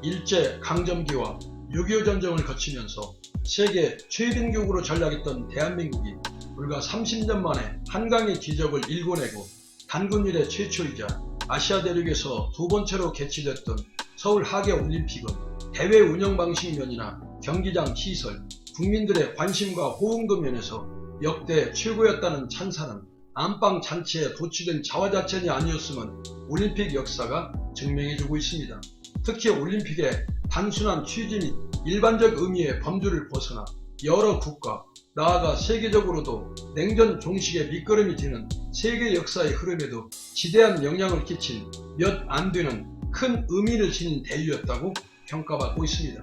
일제 강점기와 6.25 전쟁을 거치면서 세계 최빈국으로 전락했던 대한민국이 불과 30년 만에 한강의 기적을 일궈내고 단군 이래 최초이자 아시아 대륙에서 두 번째로 개최됐던 서울 하계올림픽은 대회 운영 방식 면이나 경기장 시설, 국민들의 관심과 호응도 면에서 역대 최고였다는 찬사는 안방 잔치에 도취된 자화자찬이 아니었으면 올림픽 역사가 증명해주고 있습니다. 특히 올림픽의 단순한 취지 및 일반적 의미의 범주를 벗어나 여러 국가, 나아가 세계적으로도 냉전 종식의 밑거름이 되는 세계 역사의 흐름에도 지대한 영향을 끼친 몇 안 되는 큰 의미를 지닌 대회였다고 평가받고 있습니다.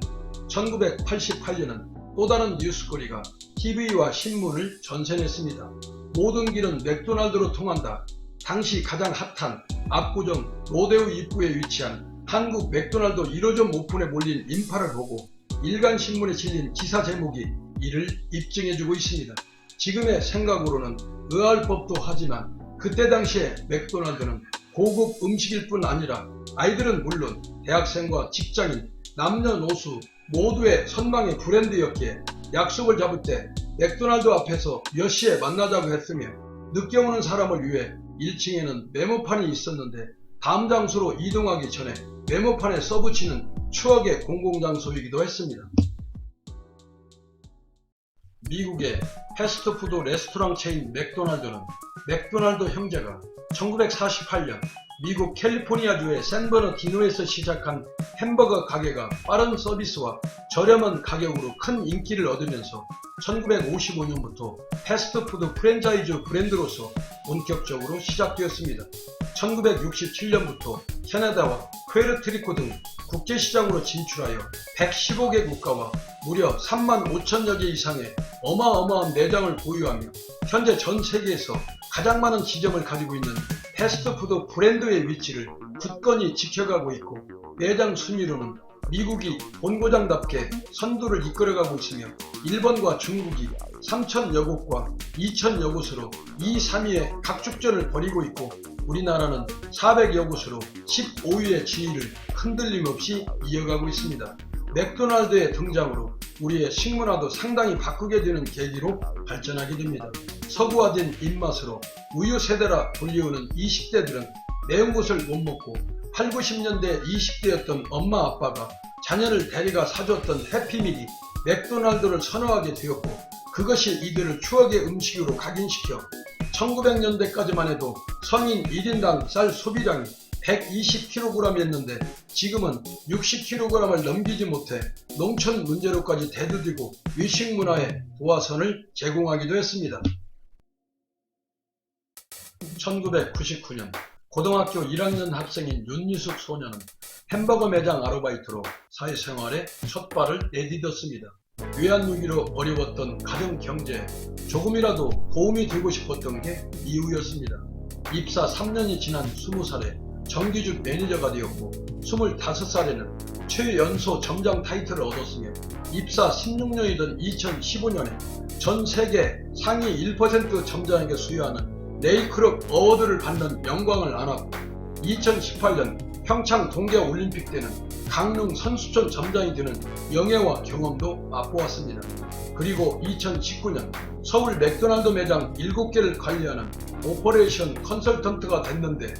1988년은 또 다른 뉴스거리가 TV와 신문을 전세냈습니다. 모든 길은 맥도날드로 통한다. 당시 가장 핫한 압구정 로데오 입구에 위치한 한국 맥도날드 1호점 오픈에 몰린 인파를 보고 일간신문에 실린 기사 제목이 이를 입증해주고 있습니다. 지금의 생각으로는 의아할 법도 하지만 그때 당시에 맥도날드는 고급 음식일 뿐 아니라 아이들은 물론 대학생과 직장인, 남녀노소 모두의 선망의 브랜드였기에 약속을 잡을 때 맥도날드 앞에서 몇 시에 만나자고 했으며 늦게 오는 사람을 위해 1층에는 메모판이 있었는데 다음 장소로 이동하기 전에 메모판에 써붙이는 추억의 공공장소이기도 했습니다. 미국의 패스트푸드 레스토랑 체인 맥도날드는 맥도날드 형제가 1948년 미국 캘리포니아주의 샌버너디노에서 시작한 햄버거 가게가 빠른 서비스와 저렴한 가격으로 큰 인기를 얻으면서 1955년부터 패스트푸드 프랜차이즈 브랜드로서 본격적으로 시작되었습니다. 1967년부터 캐나다와 퀘르트리코 등 국제시장으로 진출하여 115개 국가와 무려 3만 5천여 개 이상의 어마어마한 매장을 보유하며 현재 전 세계에서 가장 많은 지점을 가지고 있는 패스트푸드 브랜드의 위치를 굳건히 지켜가고 있고 매장 순위로는 미국이 본고장답게 선두를 이끌어가고 있으며 일본과 중국이 3천여 곳과 2천여 곳으로 2, 3위의 각축전을 벌이고 있고 우리나라는 400여 곳으로 15위의 지위를 흔들림 없이 이어가고 있습니다. 맥도날드의 등장으로 우리의 식문화도 상당히 바꾸게 되는 계기로 발전하게 됩니다. 서구화된 입맛으로 우유 세대라 불리우는 20대들은 매운 것을 못 먹고 8, 90년대 20대였던 엄마 아빠가 자녀를 데려가 사줬던 해피밀이 맥도날드를 선호하게 되었고 그것이 이들을 추억의 음식으로 각인시켜 1900년대까지만 해도 성인 1인당 쌀 소비량이 120kg이었는데 지금은 60kg을 넘기지 못해 농촌 문제로까지 대두되고 외식 문화의 도화선을 제공하기도 했습니다. 1999년 고등학교 1학년 학생인 윤유숙 소녀는 햄버거 매장 아르바이트로 사회생활에 첫 발을 내딛었습니다. 외환위기로 어려웠던 가정 경제에 조금이라도 도움이 되고 싶었던 게 이유였습니다. 입사 3년이 지난 20살에 정규직 매니저가 되었고 25살에는 최연소 점장 타이틀을 얻었으며 입사 16년이던 2015년에 전 세계 상위 1% 점장에게 수여하는 네일클럽 어워드를 받는 영광을 안았고 2018년 평창 동계올림픽 때는 강릉 선수촌 점장이 되는 명예와 경험도 맛보았습니다. 그리고 2019년 서울 맥도날드 매장 7개를 관리하는 오퍼레이션 컨설턴트가 됐는데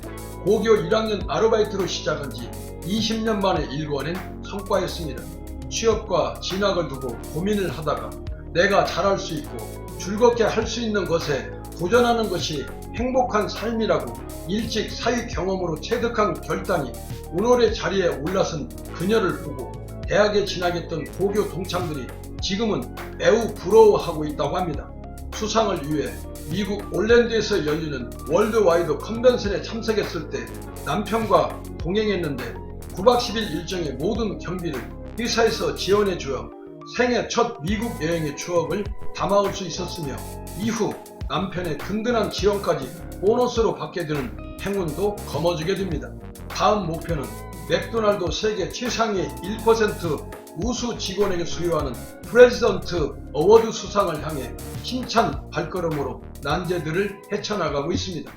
고교 1학년 아르바이트로 시작한 지 20년 만에 일궈낸 성과였습니다. 취업과 진학을 두고 고민을 하다가 내가 잘할 수 있고 즐겁게 할 수 있는 것에 도전하는 것이 행복한 삶이라고 일찍 사회 경험으로 체득한 결단이 오늘의 자리에 올라선 그녀를 보고 대학에 진학했던 고교 동창들이 지금은 매우 부러워하고 있다고 합니다. 수상을 위해 미국 올랜드에서 열리는 월드와이드 컨벤션에 참석했을 때 남편과 동행했는데 9박 10일 일정의 모든 경비를 회사에서 지원해 주어 생애 첫 미국 여행의 추억을 담아올 수 있었으며 이후 남편의 든든한 지원까지 보너스로 받게 되는 행운도 거머쥐게 됩니다. 다음 목표는 맥도날드 세계 최상위 1% 우수 직원에게 수여하는 프레지던트 어워드 수상을 향해 힘찬 발걸음으로 난제들을 헤쳐나가고 있습니다.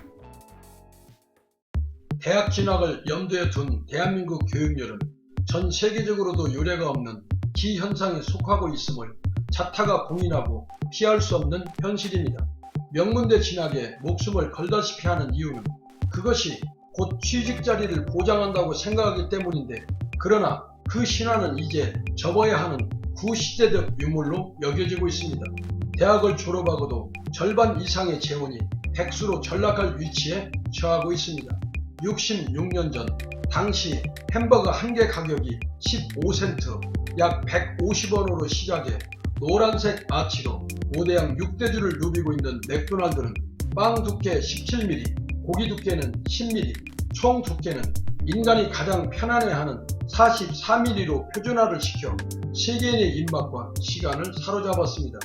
대학 진학을 염두에 둔 대한민국 교육열은 전 세계적으로도 유례가 없는 기현상에 속하고 있음을 자타가 공인하고 피할 수 없는 현실입니다. 명문대 진학에 목숨을 걸다시피 하는 이유는 그것이 곧 취직 자리를 보장한다고 생각하기 때문인데, 그러나 그 신화는 이제 접어야 하는 구시대적 유물로 여겨지고 있습니다. 대학을 졸업하고도 절반 이상의 재원이 백수로 전락할 위치에 처하고 있습니다. 66년 전 당시 햄버거 한 개 가격이 15센트, 약 150원으로 시작해 노란색 아치로 고대양 6대주를 누비고 있는 맥도날드는 빵 두께 17mm, 고기 두께는 10mm, 총 두께는 인간이 가장 편안해하는 44mm로 표준화를 시켜 세계인의 입맛과 시간을 사로잡았습니다.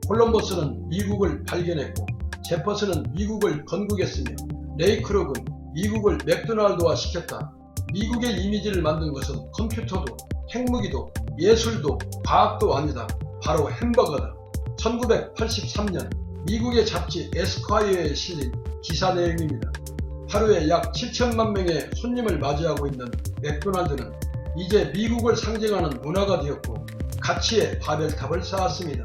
콜럼버스는 미국을 발견했고 제퍼슨은 미국을 건국했으며 레이크록은 미국을 맥도날드화 시켰다. 미국의 이미지를 만든 것은 컴퓨터도 핵무기도 예술도 과학도 아니다. 바로 햄버거다. 1983년 미국의 잡지 에스콰이어에 실린 기사 내용입니다. 하루에 약 7천만 명의 손님을 맞이하고 있는 맥도날드는 이제 미국을 상징하는 문화가 되었고 가치의 바벨탑을 쌓았습니다.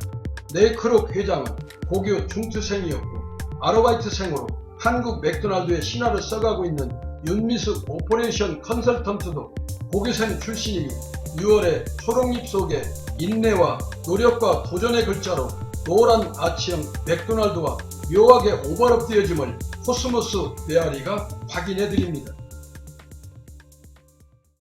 레이크록 회장은 고교 중투생이었고 아르바이트생으로 한국 맥도날드의 신화를 써가고 있는 윤미숙 오퍼레이션 컨설턴트도 고교생 출신이니 6월의 초록잎 속에 인내와 노력과 도전의 글자로 노란 아치형 맥도날드와 묘하게 오버랩되어짐을 코스모스 메아리가 확인해 드립니다.